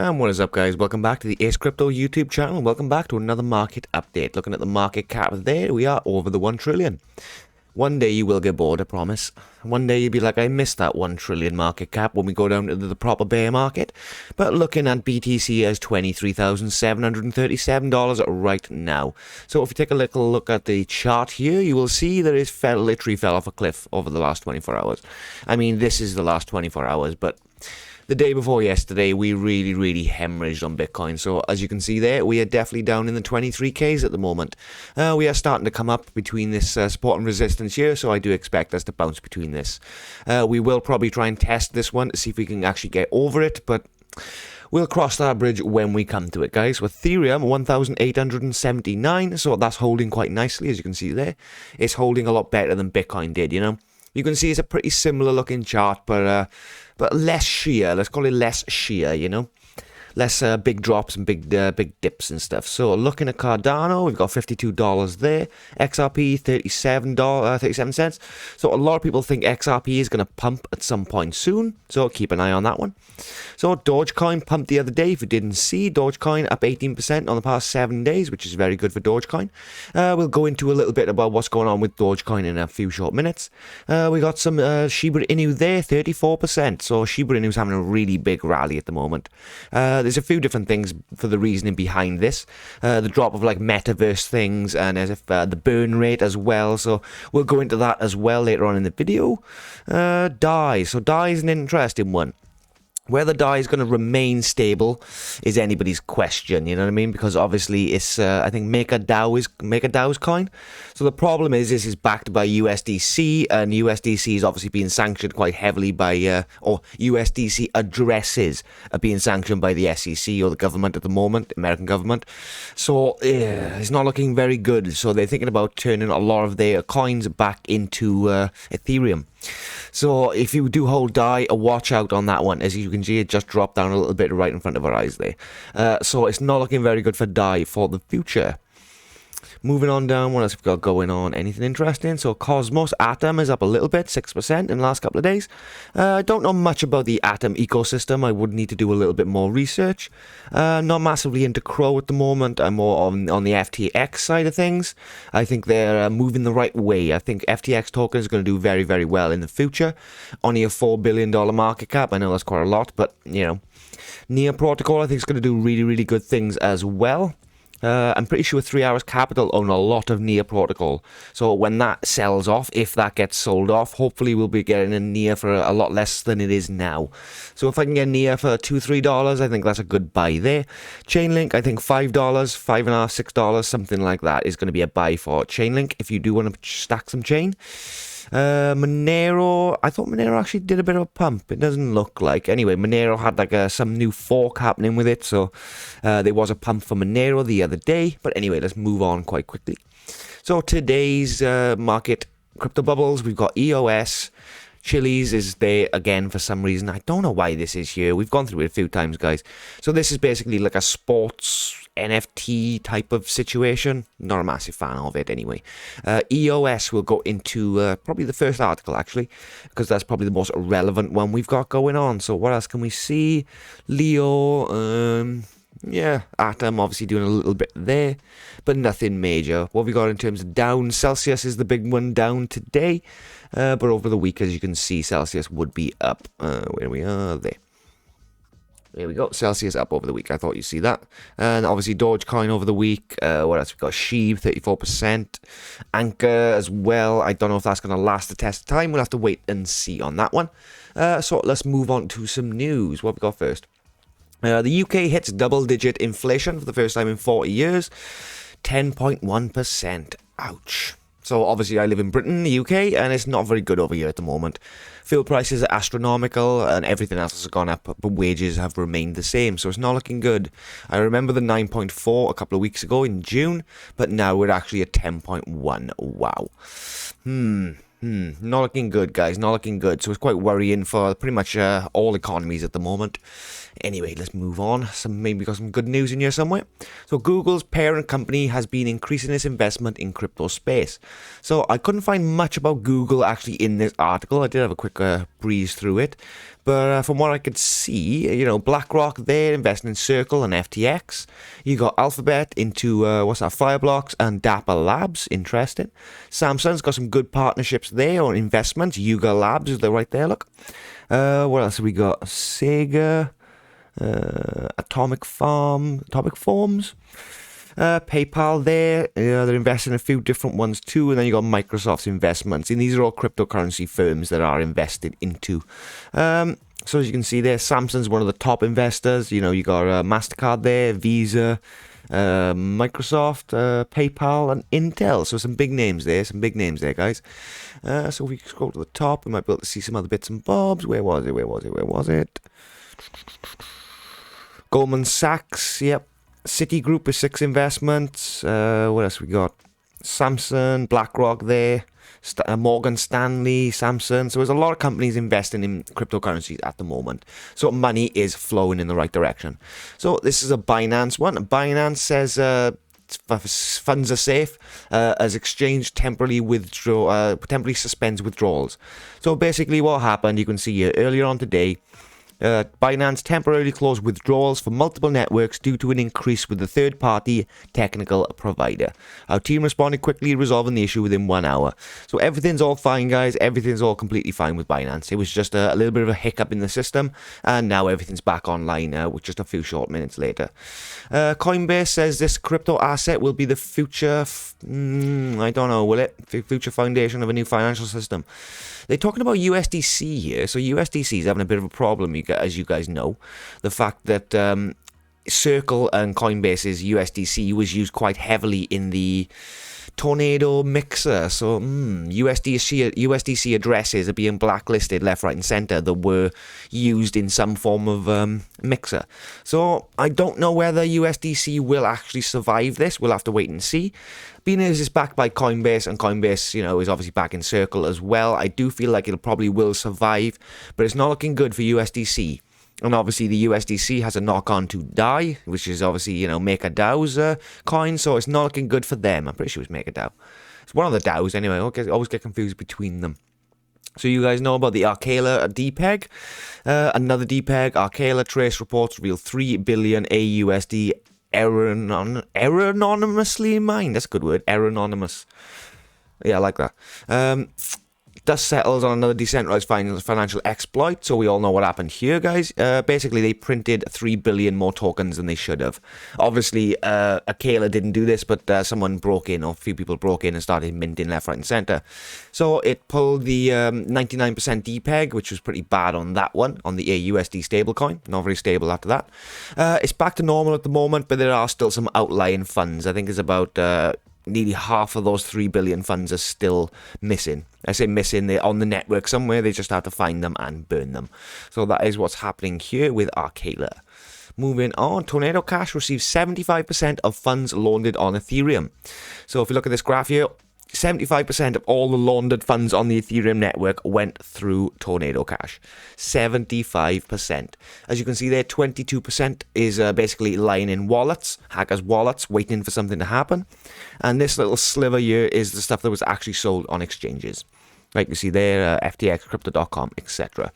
And what is up, guys? Welcome back to the Ace Crypto YouTube channel. Welcome back to another market update. Looking at the market cap there, we are over the 1 trillion. One day you will get bored, I promise. One day you'll be like, I missed that 1 trillion market cap when we go down to the proper bear market. But looking at BTC as $23,737 right now. So if you take a little look at the chart here, you will see that it literally fell off a cliff over the last 24 hours. I mean, this is the last 24 hours, but the day before yesterday, we really hemorrhaged on Bitcoin. So as you can see there, we are definitely down in the 23Ks at the moment. We are starting to come up between this support and resistance here, so I do expect us to bounce between this. We will probably try and test this one to see if we can actually get over it, but we'll cross that bridge when we come to it, guys. With Ethereum, 1,879, so that's holding quite nicely, as you can see there. It's holding a lot better than Bitcoin did, you know. You can see it's a pretty similar looking chart, but less sheer. Let's call it less sheer, you know. Less big drops and big dips and stuff. So looking at Cardano, we've got $52 there. XRP, $37 cents. So a lot of people think XRP is going to pump at some point soon. So keep an eye on that one. So Dogecoin pumped the other day. If you didn't see, Dogecoin up 18% on the past 7 days, which is very good for Dogecoin. We'll go into a little bit about what's going on with Dogecoin in a few short minutes. We got some Shiba Inu there, 34%. So Shiba Inu's having a really big rally at the moment. There's a few different things for the reasoning behind this. The drop of like metaverse things and as if the burn rate as well. So we'll go into that as well later on in the video. DAI. So DAI is an interesting one. Whether DAI is going to remain stable is anybody's question, you know what I mean? Because obviously it's, I think MakerDAO's coin. So the problem is this is backed by USDC, and USDC is obviously being sanctioned quite heavily by, or USDC addresses are being sanctioned by the SEC or the government at the moment, the American government. So it's not looking very good. So they're thinking about turning a lot of their coins back into Ethereum. So if you do hold DAI, watch out on that one. As you can see, it just dropped down a little bit right in front of our eyes there. So it's not looking very good for DAI for the future. Moving on down, what else we've got going on? Anything interesting? So Cosmos Atom is up a little bit, 6% in the last couple of days. I don't know much about the Atom ecosystem. I would need to do a little bit more research. Not massively into Crow at the moment. I'm more on the FTX side of things. I think they're moving the right way. I think FTX token is going to do very well in the future. Only a $4 billion market cap. I know that's quite a lot, but, you know. Near Protocol, I think, is going to do really good things as well. I'm pretty sure 3 Hours Capital own a lot of Near Protocol. So when that sells off, if that gets sold off, hopefully we'll be getting a Near for a lot less than it is now. So if I can get Near for $2-3, I think that's a good buy there. Chainlink, I think $5, $5.50, $6, something like that is going to be a buy for Chainlink if you do want to stack some chain. Monero, I thought Monero actually did a bit of a pump. It doesn't look like. Anyway, Monero had like some new fork happening with it, so there was a pump for Monero the other day. But anyway, let's move on quite quickly. So today's market crypto bubbles, we've got EOS. Chili's is there again for some reason. I don't know why this is here. We've gone through it a few times, guys. So this is basically like a sports NFT type of situation. Not a massive fan of it anyway. EOS will go into probably the first article, actually, because that's probably the most relevant one we've got going on. So what else can we see? Leo, yeah, Atom obviously doing a little bit there, but nothing major. What have we got in terms of down? Celsius is the big one down today, but over the week, as you can see, Celsius would be up. Where we are there. There we go. Celsius up over the week. I thought you'd see that. And obviously Dogecoin over the week. What else? We've got Sheeb, 34%. Anchor as well. I don't know if that's going to last the test of time. We'll have to wait and see on that one. So let's move on to some news. What have we got first? The UK hits double-digit inflation for the first time in 40 years. 10.1%. Ouch. So obviously I live in Britain, the UK, and it's not very good over here at the moment. Fuel prices are astronomical and everything else has gone up, but wages have remained the same, so it's not looking good. I remember the 9.4 a couple of weeks ago in June, but now we're actually at 10.1. Wow. Not looking good, guys. Not looking good. So it's quite worrying for pretty much all economies at the moment. Anyway, let's move on. Maybe got some good news in here somewhere. So Google's parent company has been increasing its investment in crypto space. So I couldn't find much about Google actually in this article. I did have a quick breeze through it. But from what I could see, BlackRock, they're investing in Circle and FTX. You got Alphabet into, Fireblocks and Dapper Labs. Interesting. Samsung's got some good partnerships there or investments. Yuga Labs, they're right there, look. What else have we got? Sega, Atomic Forms, PayPal there. They're investing in a few different ones too. And then you got Microsoft's investments. And these are all cryptocurrency firms that are invested into. So as you can see there, Samsung's one of the top investors. You got MasterCard there, Visa, Microsoft, PayPal, and Intel. So some big names there, guys. So if we scroll to the top, we might be able to see some other bits and bobs. Where was it? Goldman Sachs, yep. Citigroup is 6 investments. What else we got? Samsung, BlackRock there. Morgan Stanley, Samsung. So there's a lot of companies investing in cryptocurrencies at the moment. So money is flowing in the right direction. So this is a Binance one. Binance says funds are safe as exchange temporarily suspends withdrawals. So basically what happened, you can see here earlier on today, Binance temporarily closed withdrawals for multiple networks due to an increase with the third-party technical provider. Our team responded quickly, resolving the issue within 1 hour. So everything's all fine, guys. Everything's all completely fine with Binance. It was just a little bit of a hiccup in the system, and now everything's back online with just a few short minutes later. Coinbase says this crypto asset will be the future, I don't know, will it? Future foundation of a new financial system. They're talking about USDC here. So USDC is having a bit of a problem, as you guys know. The fact that Circle and Coinbase's USDC was used quite heavily in the tornado mixer. So USDC addresses are being blacklisted left, right and center that were used in some form of mixer. So I don't know whether USDC will actually survive this. We'll have to wait and see. Binance is backed by Coinbase, and Coinbase, is obviously back in Circle as well. I do feel like it probably will survive, but it's not looking good for USDC. And obviously the USDC has a knock-on to DAI, which is obviously, MakerDAO's coin, so it's not looking good for them. I'm pretty sure it's MakerDAO. It's one of the DAOs anyway. I always get confused between them. So you guys know about the Arcala DPEG. Another DPEG, Arcala trace reports reveal 3 billion AUSD anonymously mined. That's a good word. Anonymous. Yeah, I like that. Dust settles on another decentralized financial exploit. So we all know what happened here, guys. Basically, they printed 3 billion more tokens than they should have. Obviously, Arcala didn't do this, but someone broke in, or a few people broke in and started minting left, right, and center. So it pulled the 99% DPEG, which was pretty bad on that one, on the AUSD stablecoin. Not very stable after that. It's back to normal at the moment, but there are still some outlying funds. I think it's about nearly half of those 3 billion funds are still missing. I say missing, they're on the network somewhere, they just have to find them and burn them. So that is what's happening here with Arcala. Moving on, Tornado Cash receives 75% of funds laundered on Ethereum. So if you look at this graph here, 75% of all the laundered funds on the Ethereum network went through Tornado Cash. 75%. As you can see there, 22% is basically lying in wallets, hackers' wallets, waiting for something to happen. And this little sliver here is the stuff that was actually sold on exchanges. Like you see there, FTX, Crypto.com, etc.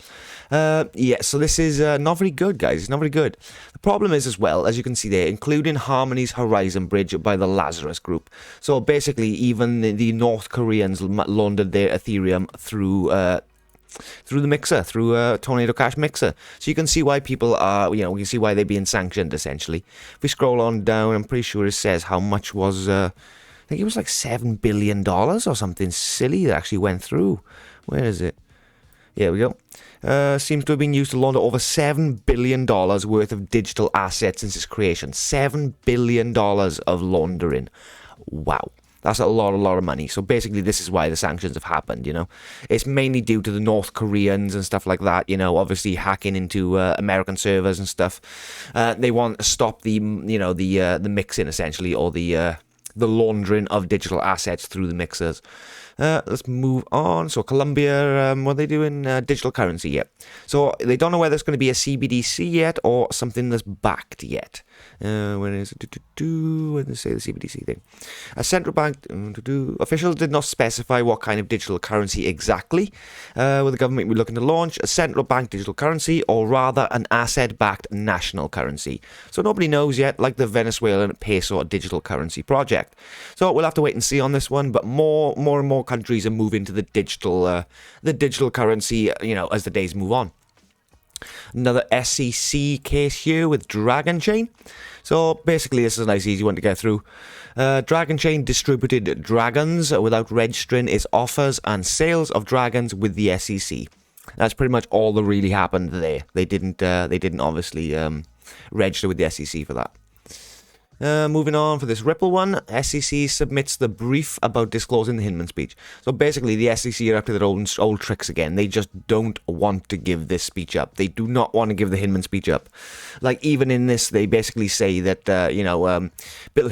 So this is not very good, guys. It's not very good. The problem is as well, as you can see there, including Harmony's Horizon Bridge by the Lazarus Group. So basically, even the North Koreans laundered their Ethereum through the mixer, through Tornado Cash mixer. So you can see why people are, we can see why they're being sanctioned, essentially. If we scroll on down, I'm pretty sure it says how much was... I think it was like $7 billion or something silly that actually went through. Where is it? Here we go. Seems to have been used to launder over $7 billion worth of digital assets since its creation. $7 billion of laundering. Wow. That's a lot of money. So basically, this is why the sanctions have happened, It's mainly due to the North Koreans and stuff like that, obviously hacking into American servers and stuff. They want to stop the mixing, essentially, or the laundering of digital assets through the mixers. Let's move on. So Colombia, what are they doing? Digital currency yet. So they don't know whether it's going to be a CBDC yet or something that's backed yet. When is it? When they say the CBDC thing, a central bank officials did not specify what kind of digital currency exactly. Will the government be looking to launch a central bank digital currency, or rather an asset-backed national currency? So nobody knows yet, like the Venezuelan peso digital currency project. So we'll have to wait and see on this one. But more and more countries are moving to the digital currency, as the days move on. Another SEC case here with Dragon Chain. So basically, this is a nice, easy one to get through. Dragon Chain distributed dragons without registering its offers and sales of dragons with the SEC. That's pretty much all that really happened there. They didn't obviously register with the SEC for that. Moving on for this Ripple one, SEC submits the brief about disclosing the Hinman speech. So basically, the SEC are up to their old tricks again. They just don't want to give this speech up. They do not want to give the Hinman speech up. Like, even in this, they basically say that, Bill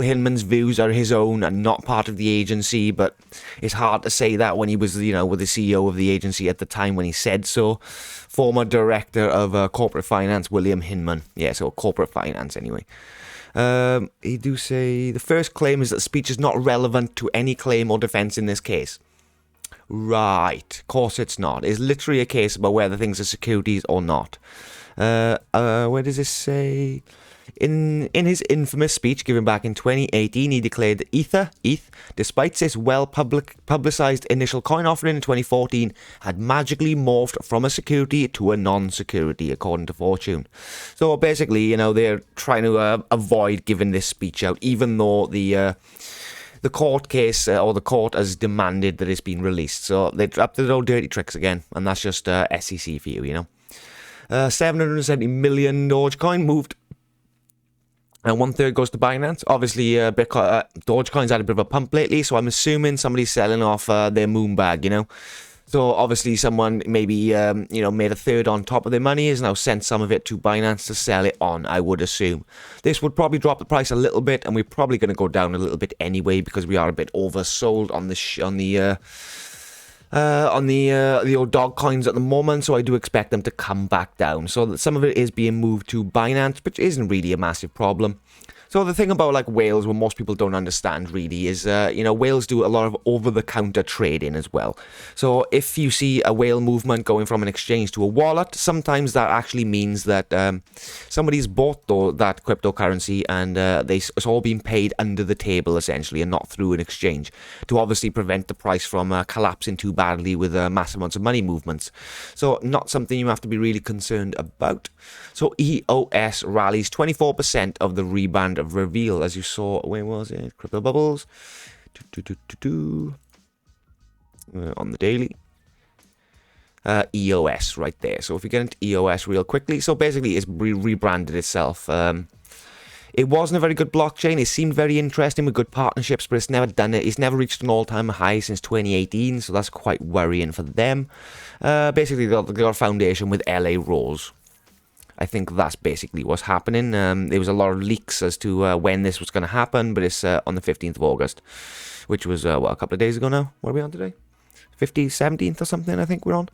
Hinman's views are his own and not part of the agency, but it's hard to say that when he was, with the CEO of the agency at the time when he said so. Former director of corporate finance, William Hinman. Yeah, so corporate finance anyway. He do say the first claim is that speech is not relevant to any claim or defense in this case. Right, of course it's not. It's literally a case about whether things are securities or not. Where does this say? In his infamous speech given back in 2018, he declared that ETH, despite its well-publicized initial coin offering in 2014, had magically morphed from a security to a non-security, according to Fortune. So basically, they're trying to avoid giving this speech out, even though the court case or the court has demanded that it's been released. So they're up to their old dirty tricks again, and that's just SEC for you, 770 million Dogecoin moved. And 1/3 goes to Binance. Obviously, Dogecoin's had a bit of a pump lately, so I'm assuming somebody's selling off their moon bag, So obviously someone maybe, made a third on top of their money, has now sent some of it to Binance to sell it on, I would assume. This would probably drop the price a little bit, and we're probably going to go down a little bit anyway, because we are a bit oversold on the old dog coins at the moment, so I do expect them to come back down. So that some of it is being moved to Binance, which isn't really a massive problem. So the thing about like whales, what most people don't understand really is, whales do a lot of over-the-counter trading as well. So if you see a whale movement going from an exchange to a wallet, sometimes that actually means that somebody's bought that cryptocurrency and it's all been paid under the table essentially and not through an exchange, to obviously prevent the price from collapsing too badly with massive amounts of money movements. So not something you have to be really concerned about. So EOS rallies 24% of the rebound of Reveal, as you saw. Where was it? Crypto bubbles. On the daily. EOS right there. So if we get into EOS real quickly, so basically it's rebranded itself. It wasn't a very good blockchain. It seemed very interesting with good partnerships, but it's never done it. It's never reached an all-time high since 2018, so that's quite worrying for them. Basically, they got a foundation with LA Rolls. I think that's basically what's happening. There was a lot of leaks as to when this was going to happen, but it's on the 15th of August, which was, a couple of days ago now. What are we on today? 17th or something, I think we're on.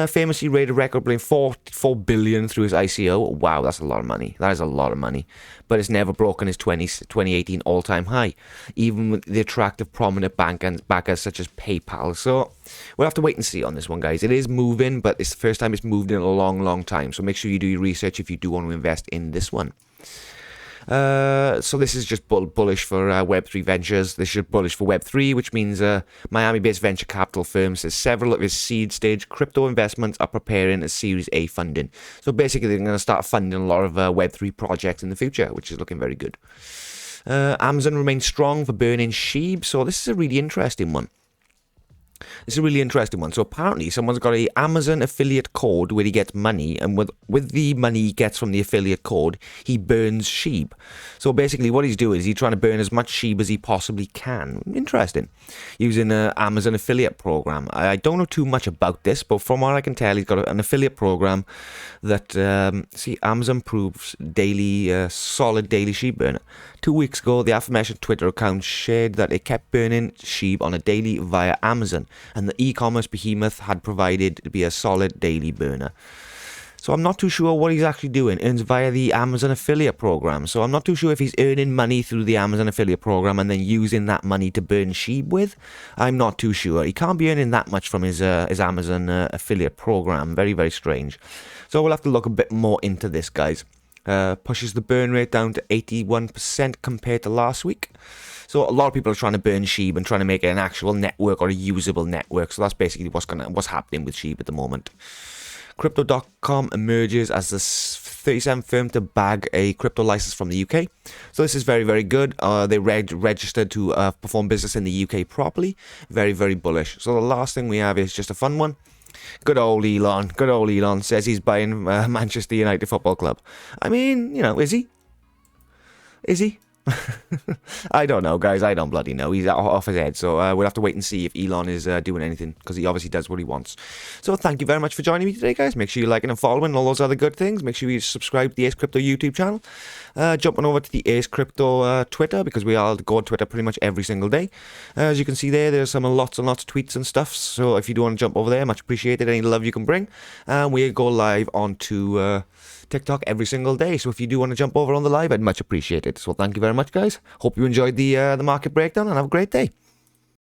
Famously rated record breaking 4 billion through his ICO. Wow, that's a lot of money. That is a lot of money. But it's never broken his 2018 all-time high, even with the attractive prominent backers such as PayPal. So we'll have to wait and see on this one, guys. It is moving, but it's the first time it's moved in a long, long time. So make sure you do your research if you do want to invest in this one. So this is just bullish for Web3 ventures. This is bullish for Web3, which means Miami-based venture capital firm says several of its seed stage crypto investments are preparing a Series A funding. So basically, they're going to start funding a lot of Web3 projects in the future, which is looking very good. Amazon remains strong for burning sheep. So this is a really interesting one. It's a really interesting one. So apparently someone's got a Amazon affiliate code where he gets money, and with the money he gets from the affiliate code, he burns sheep. So basically what he's doing is he's trying to burn as much sheep as he possibly can. Interesting. Using an Amazon affiliate program. I don't know too much about this, but from what I can tell, he's got an affiliate program that, Amazon proves daily, solid daily sheep burner. 2 weeks ago, the aforementioned Twitter account shared that it kept burning sheep on a daily via Amazon, and the e-commerce behemoth had provided to be a solid daily burner. So I'm not too sure what he's actually doing. Earns via the Amazon affiliate program. So I'm not too sure if he's earning money through the Amazon affiliate program and then using that money to burn sheep with. I'm not too sure. He can't be earning that much from his Amazon affiliate program. Very, very strange. So we'll have to look a bit more into this, guys. Pushes the burn rate down to 81% compared to last week. So a lot of people are trying to burn SHIB and trying to make it an actual network or a usable network. So that's basically what's happening with SHIB at the moment. Crypto.com emerges as the 37th firm to bag a crypto license from the UK. So this is very, very good. They registered to perform business in the UK properly. Very, very bullish. So the last thing we have is just a fun one. Good old Elon. Good old Elon says he's buying Manchester United Football Club. I mean, is he? Is he? I don't know, guys. I don't bloody know. He's off his head. So we'll have to wait and see if Elon is doing anything, because he obviously does what he wants. So thank you very much for joining me today, guys. Make sure you liking and following and all those other good things. Make sure you subscribe to the Ace Crypto YouTube channel. Jumping over to the Ace Crypto Twitter, because we all go on Twitter pretty much every single day. As you can see there's some lots and lots of tweets and stuff. So if you do want to jump over there, much appreciated. Any love you can bring. And we go live onto TikTok every single day. So if you do want to jump over on the live, I'd much appreciate it. So thank you very much, guys. Hope you enjoyed the market breakdown, and have a great day.